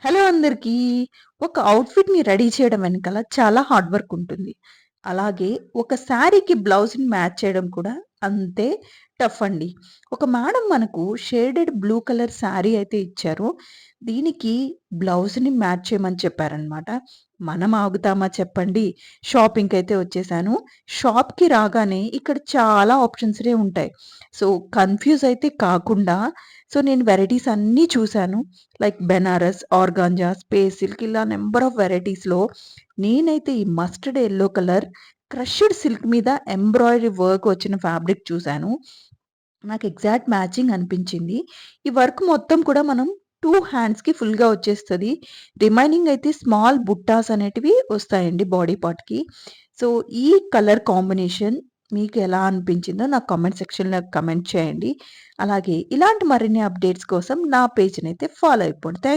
Hello అందరికీ. ఒక అవుట్‌ఫిట్‌ని ready చేయడం వెనకాల చాలా హార్డ్ వర్క్ ఉంటుంది. అలాగే ఒక శారీకి బ్లౌజ్‌ని మ్యాచ్ చేయడం కూడా అంతే టఫ్ అండి. ఒక మేడం మనకు షేడెడ్ బ్లూ కలర్ శారీ అయితే ఇచ్చారు. దీనికి బ్లౌజ్‌ని మ్యాచ్ చేయమని చెప్పారనమాట. మనం ఆగుతామా చెప్పండి. షాపింగ్‌కైతే వచ్చేసాను. షాప్‌కి రాగానే ఇక్కడ చాలా ఆప్షన్సే ఉంటాయి. సో, కన్‌ఫ్యూజ్ అయితే కాకుండా నేను వెరైటీస్ అన్నీ చూసాను. Like Banaras, organza, space silk ఇలా నంబర్ ఆఫ్ వెరైటీస్‌లో నేనైతే ఈ mustard yellow colour crushed silk మీద ఎంబ్రాయిడరీ వర్క్ వచ్చిన ఫ్యాబ్రిక్ చూసాను. నాకు ఎగ్జాక్ట్ మ్యాచింగ్ అనిపించింది. ఈ వర్క్ మొత్తం కూడా మనం 2 హ్యాండ్స్‌కి ఫుల్‌గా వచ్చేస్తది. రిమైనింగ్ అయితే స్మాల్ బుట్టాస్ అనేటివి వస్తాయండి బాడీ పార్ట్‌కి. సో, ఈ కలర్ కాంబినేషన్ మీకు ఎలా అనిపించిందో నాకు కామెంట్ సెక్షన్‌లో కమెంట్ చేయండి. అలాగే ఇలాంటి మరిన్ని అప్డేట్స్ కోసం నా పేజ్‌నైతే ఫాలో అయిపోండి.